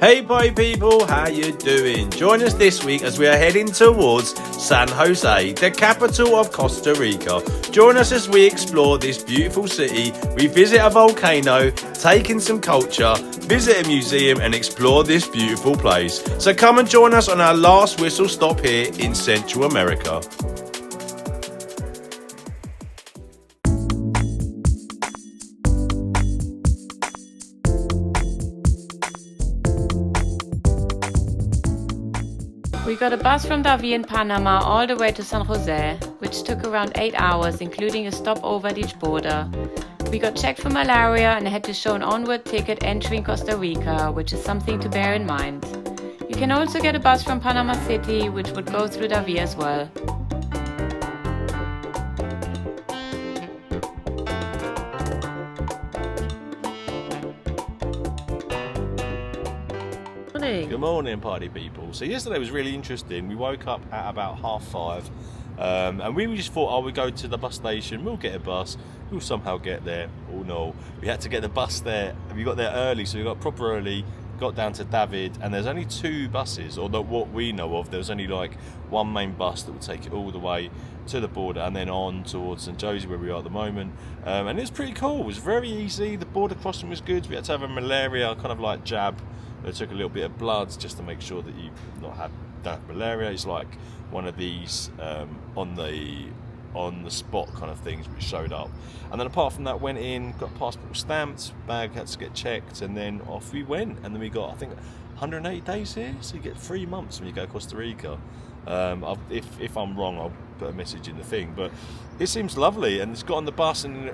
Hey party people, how you doing? Join us this week as we are heading towards San José, the capital of Costa Rica. Join us as we explore this beautiful city, we visit a volcano, take in some culture, visit a museum and explore this beautiful place. So come and join us on our last whistle stop here in Central America. We got a bus from Davie in Panama all the way to San Jose, which took around 8 hours, including a stopover at each border. We got checked for malaria and had to show an onward ticket entering Costa Rica, which is something to bear in mind. You can also get a bus from Panama City, which would go through Davie as well. Good morning party people. So yesterday was really interesting. We woke up at about 5:30 and we just thought, oh, we go to the bus station, we'll get a bus, we'll somehow get there. Oh no, we had to get the bus there and we got there early, so we got proper early, got down to David, and there's only 2 buses, or what we know of. There's only like one main bus that would take it all the way to the border and then on towards St. Josie where we are at the moment, and it's pretty cool. It was very easy. The border crossing was good. We had to have a malaria kind of like jab. They took a little bit of blood just to make sure that you don't have malaria. It's like one of these on the spot kind of things which showed up. And then apart from that, went in, got passport stamped, bag had to get checked, and then off we went. And then we got, I think, 180 days here, so you get 3 months when you go to Costa Rica. If I'm wrong, I'll put a message in the thing, but it seems lovely. And it's got on the bus, and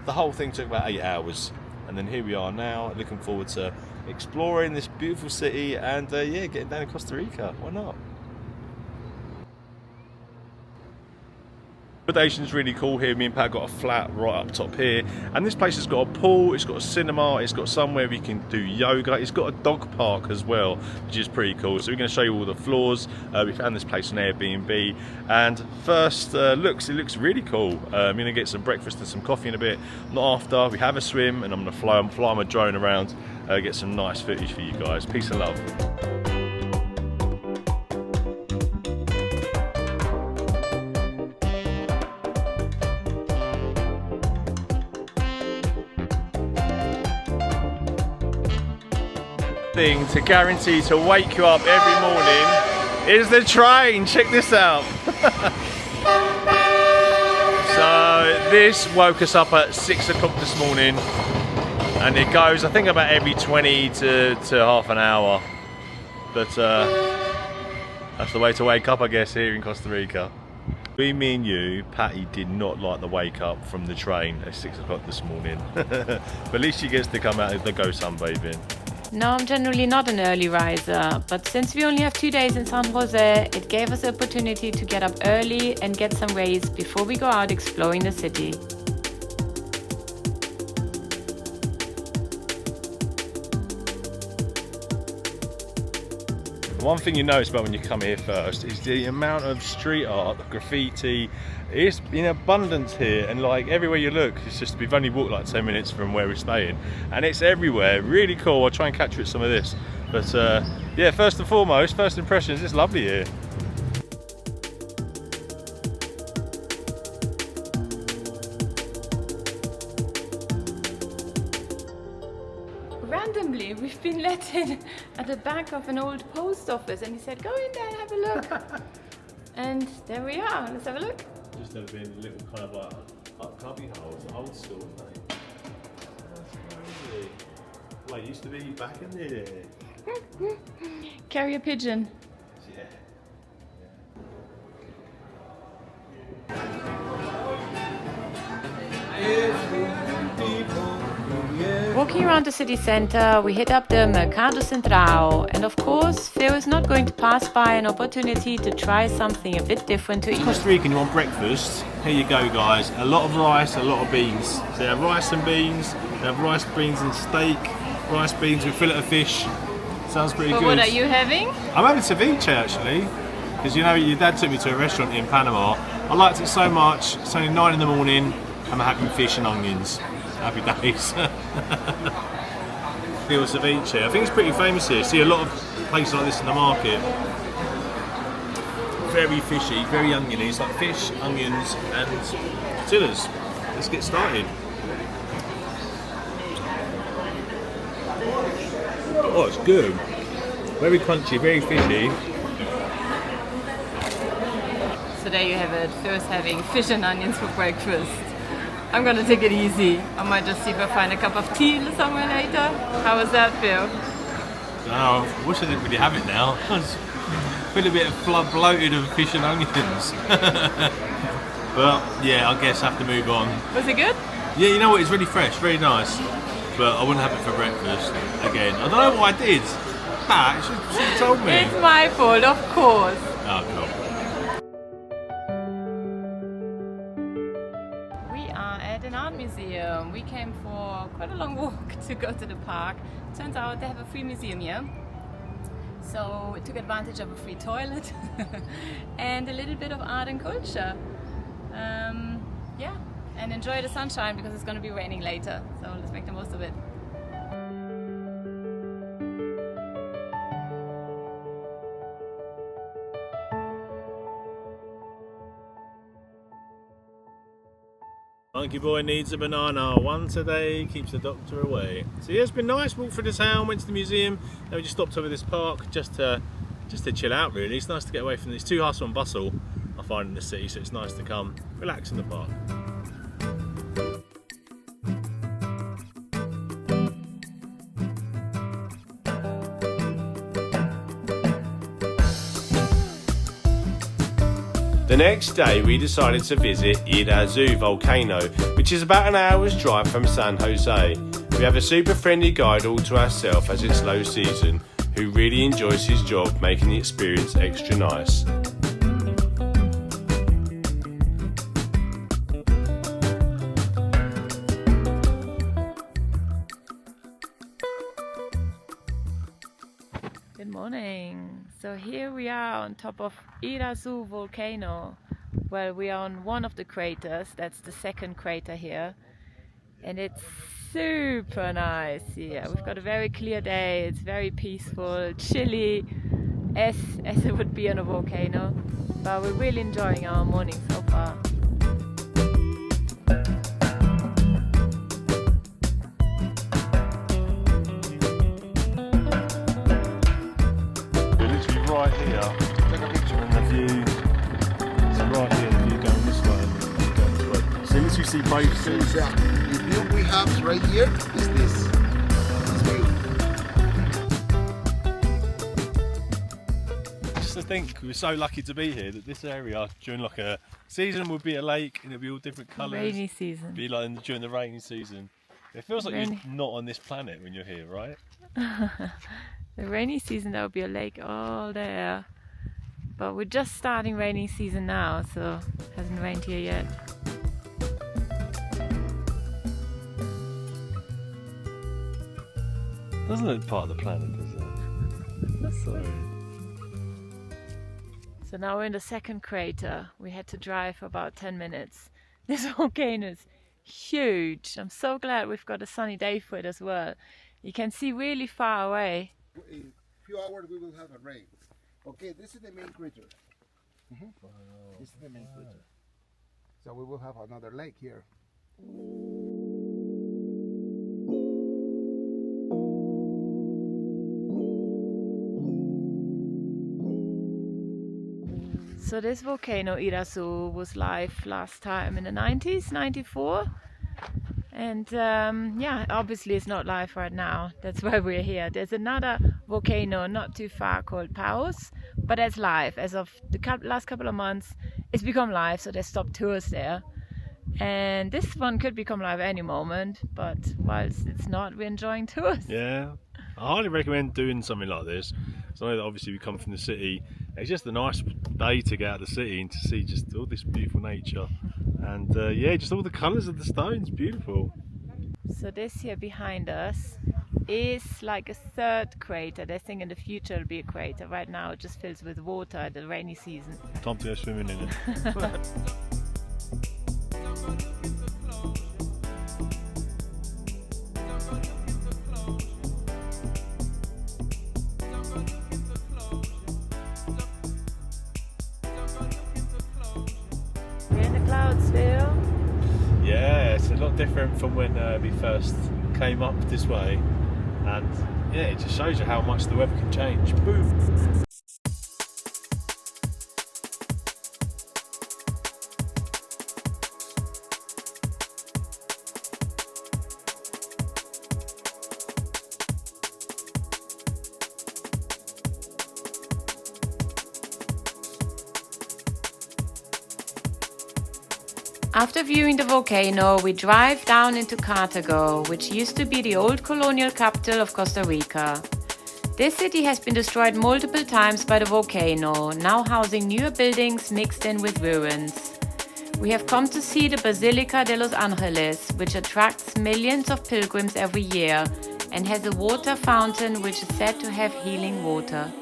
the whole thing took about 8 hours. And then here we are now, looking forward to exploring this beautiful city and getting down to Costa Rica. Why not? Accommodation's really cool here. Me and Pat got a flat right up top here, and this place has got a pool, it's got a cinema, it's got somewhere we can do yoga, it's got a dog park as well, which is pretty cool. So we're going to show you all the floors. We found this place on Airbnb, and first it looks really cool. I'm going to get some breakfast and some coffee in a bit. Not after, we have a swim, and I'm going to fly my drone around, get some nice footage for you guys. Peace and love. Thing to guarantee to wake you up every morning is the train. Check this out. So this woke us up at 6 o'clock this morning, and it goes, I think, about every 20 to half an hour, but that's the way to wake up, I guess, here in Costa Rica. Me and you, Patty did not like the wake up from the train at 6 o'clock this morning, but at least she gets to come out and go sunbathing. No, I'm generally not an early riser, but since we only have 2 days in San Jose, it gave us the opportunity to get up early and get some rays before we go out exploring the city. One thing you notice about when you come here first is the amount of street art, graffiti. It's in abundance here, and like everywhere you look, it's just, we've only walked like 10 minutes from where we're staying, and it's everywhere. Really cool. I'll try and capture some of this, but yeah, first and foremost, first impressions, it's lovely here. Randomly, we've been let in at the back of an old post office, and he said, go in there and have a look. And there we are. Let's have a look. Just have been a little kind of like cubby holes, old school, isn't it? That's crazy. Well, it used to be back in there. Carry a pigeon. Yeah. Walking around the city center, we hit up the Mercado Central, and of course, Phil is not going to pass by an opportunity to try something a bit different to eat. Costa Rican, you want breakfast? Here you go, guys. A lot of rice, a lot of beans. So they have rice and beans, they have rice, beans and steak, rice, beans with fillet of fish. Sounds pretty good. What are you having? I'm having ceviche actually, because you know your dad took me to a restaurant in Panama. I liked it so much. It's only 9 in the morning. I'm having fish and onions. Happy days. meal ceviche. I think it's pretty famous here. See a lot of places like this in the market. Very fishy, very oniony. It's like fish, onions, and tortillas. Let's get started. Oh, it's good. Very crunchy, very fishy. So there you have it. First having fish and onions for breakfast. I'm gonna take it easy. I might just see if I find a cup of tea somewhere later. How does that feel? Oh, I wish I didn't really have it now. I feel a bit bloated of fish and onions. But yeah, I guess I have to move on. Was it good? Yeah, you know what? It's really fresh, very nice. But I wouldn't have it for breakfast again. I don't know what I did. You should have told me. It's my fault, of course. Oh, cool. An art museum. We came for quite a long walk to go to the park. Turns out they have a free museum here. So we took advantage of a free toilet and a little bit of art and culture. Yeah, and enjoy the sunshine because it's going to be raining later. So let's make the most of it. Monkey boy needs a banana. One today keeps the doctor away. So yeah, it's been nice. Walked through the town, went to the museum. Then we just stopped over this park just to chill out. Really, it's nice to get away from this too hustle and bustle I find in the city. So it's nice to come relax in the park. The next day we decided to visit Irazú Volcano, which is about an hour's drive from San José. We have a super friendly guide all to ourselves as it's low season, who really enjoys his job making the experience extra nice. Good morning. So here we are on top of Irazú Volcano. Well, we are on one of the craters. That's the second crater here. And it's super nice here. We've got a very clear day. It's very peaceful, chilly, as it would be on a volcano. But we're really enjoying our morning so far. Right here, take a picture and the view. So right here, the view going this way and the view going this way. So you literally see both seas. The view we have right here is this view. Just to think, we're so lucky to be here that this area during like a season would be a lake and it'd be all different colours. Rainy season. It'd be like during the rainy season. It feels like you're not on this planet when you're here, right? The rainy season, there will be a lake all there. But we're just starting rainy season now, so it hasn't rained here yet. Doesn't look part of the planet, does it? Sorry. So now we're in the second crater. We had to drive for about 10 minutes. This volcano is huge. I'm so glad we've got a sunny day for it as well. You can see really far away. In a few hours we will have a rain. Okay, this is the main crater. Wow. This is the main crater. So we will have another lake here. So this volcano, Irazú, was live last time in the 90s, 94. And yeah, obviously it's not live right now. That's why we're here. There's another volcano not too far called Paus, but that's live. As of the last couple of months, it's become live, so they stopped tours there. And this one could become live any moment, but whilst it's not, we're enjoying tours. Yeah, I highly recommend doing something like this. So I know that obviously we come from the city. It's just a nice day to get out of the city and to see just all this beautiful nature. And yeah, just all the colours of the stones, beautiful. So this here behind us is like a third crater. They think in the future it'll be a crater. Right now it just fills with water at the rainy season. Time to go swimming in it. lot different from when we first came up this way, and yeah, it just shows you how much the weather can change. Boom. After viewing the volcano, we drive down into Cartago, which used to be the old colonial capital of Costa Rica. This city has been destroyed multiple times by the volcano, now housing newer buildings mixed in with ruins. We have come to see the Basilica de los Angeles, which attracts millions of pilgrims every year and has a water fountain which is said to have healing water.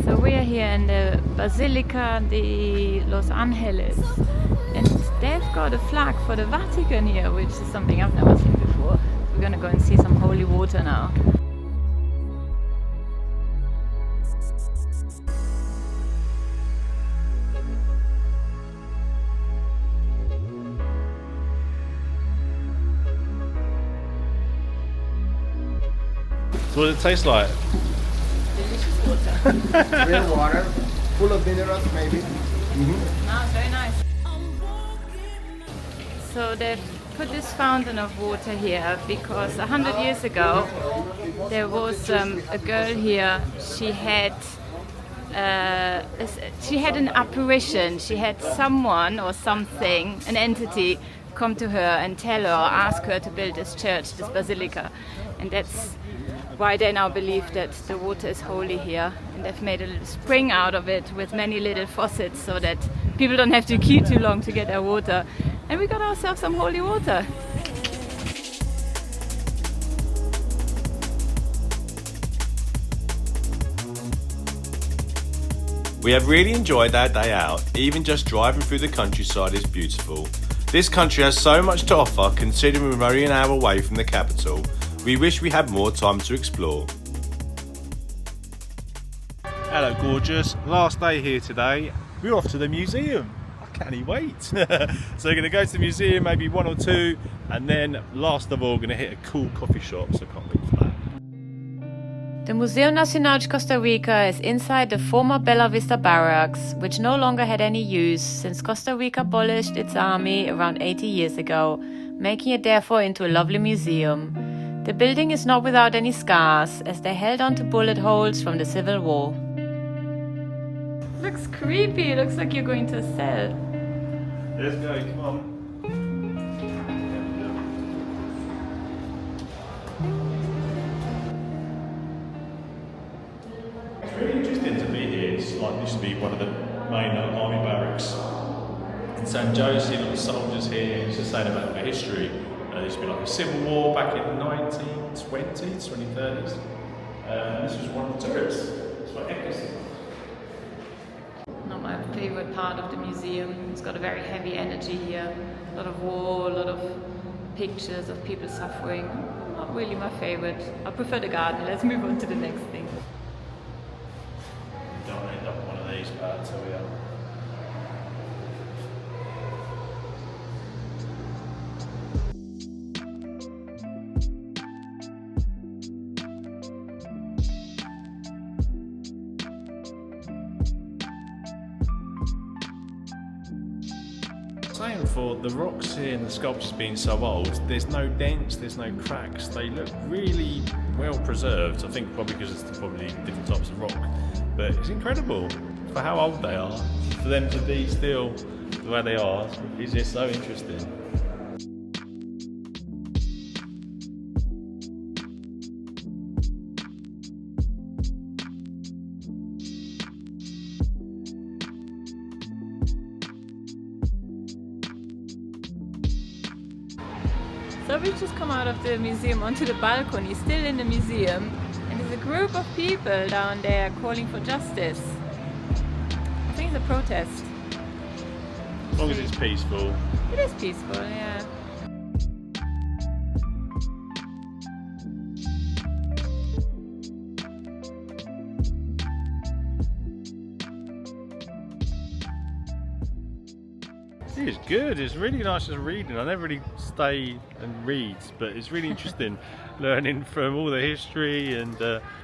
So we are here in the Basilica de los Angeles, and they've got a flag for the Vatican here, which is something I've never seen before. We're gonna go and see some holy water now. So what does it taste like? Delicious water. Real water, full of minerals maybe. No, it's very nice. So they've put this fountain of water here because 100 years ago there was a girl here. She had an apparition. She had someone or something, an entity, come to her and tell her or ask her to build this church, this basilica, and that's why they now believe that the water is holy here, and they've made a little spring out of it with many little faucets so that people don't have to queue too long to get their water. And we got ourselves some holy water. We have really enjoyed our day out. Even just driving through the countryside is beautiful. This country has so much to offer considering we're only an hour away from the capital. We wish we had more time to explore. Hello gorgeous, last day here today. We're off to the museum. I can't wait. So we're going to go to the museum, maybe one or two, and then last of all going to hit a cool coffee shop, so can't wait for that. The Museu Nacional de Costa Rica is inside the former Bella Vista barracks, which no longer had any use since Costa Rica abolished its army around 80 years ago, making it therefore into a lovely museum. The building is not without any scars, as they held on to bullet holes from the Civil War. Looks creepy, looks like you're going to a cell. Let's go, come on. It's really interesting to be here. It's like used to be one of the main army barracks in San Jose. Got the soldiers here. It's just saying about the history. There used to be like a civil war back in the 1920s, 2030s. This was one of the turrets. It's quite interesting. Not my favorite part of the museum. It's got a very heavy energy here. A lot of war, a lot of pictures of people suffering. Not really my favorite. I prefer the garden. Let's move on to the next thing. Don't end up one of these parts, so we are. For the rocks here and the sculptures being so old, there's no dents, there's no cracks. They look really well preserved. I think probably because it's probably different types of rock, but it's incredible for how old they are. For them to be still the way they are is just so interesting. So we've just come out of the museum onto the balcony, still in the museum, and there's a group of people down there calling for justice. I think it's a protest. As long as it's peaceful. It is peaceful, yeah. It's good. It's really nice just reading. I never really stay and read, but it's really interesting learning from all the history and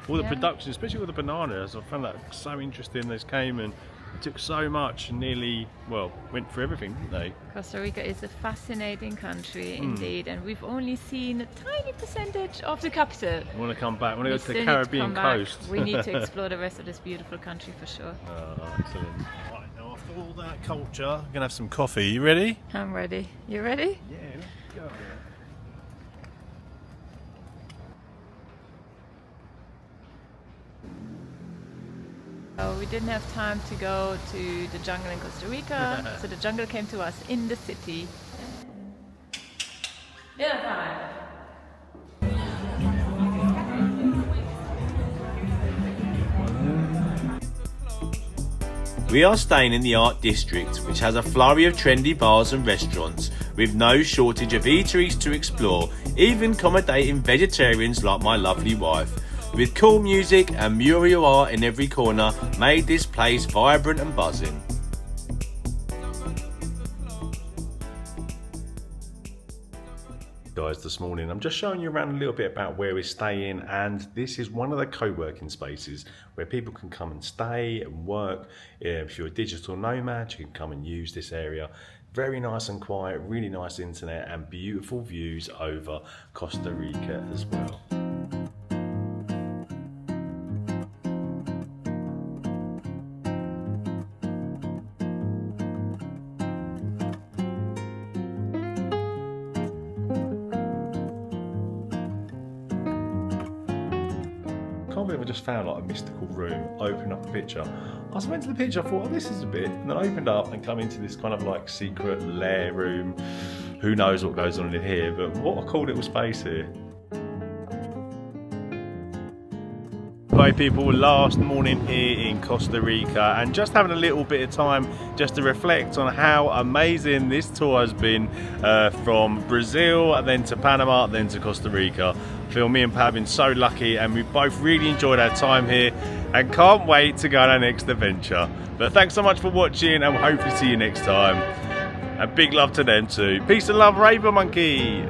all the production, especially with the bananas. I found that so interesting. They came and took so much and nearly, well, went for everything, didn't they? Costa Rica is a fascinating country indeed, and we've only seen a tiny percentage of the capital. I want to come back. I want to go to the Caribbean coast. We need to explore the rest of this beautiful country for sure. Oh, excellent. Right, now after all that culture, I'm going to have some coffee. You ready? I'm ready. You ready? Yeah, let's go. We didn't have time to go to the jungle in Costa Rica, so the jungle came to us in the city. Dinner time! We are staying in the Art District, which has a flurry of trendy bars and restaurants, with no shortage of eateries to explore, even accommodating vegetarians like my lovely wife. With cool music and mural art in every corner, made this place vibrant and buzzing. Guys, this morning I'm just showing you around a little bit about where we're staying, and this is one of the co-working spaces where people can come and stay and work. If you're a digital nomad, you can come and use this area. Very nice and quiet, really nice internet and beautiful views over Costa Rica as well. I can't believe I just found like a mystical room, opened up a picture. I went to the picture, I thought, oh, this is a bit, and then I opened up and come into this kind of like secret lair room. Who knows what goes on in here, but what a cool little space here. Hi people, last morning here in Costa Rica and just having a little bit of time just to reflect on how amazing this tour has been, from Brazil, then to Panama, then to Costa Rica. I feel me and Pat have been so lucky and we've both really enjoyed our time here and can't wait to go on our next adventure. But thanks so much for watching and we'll hopefully see you next time. And big love to them too. Peace and love, Raven Monkey!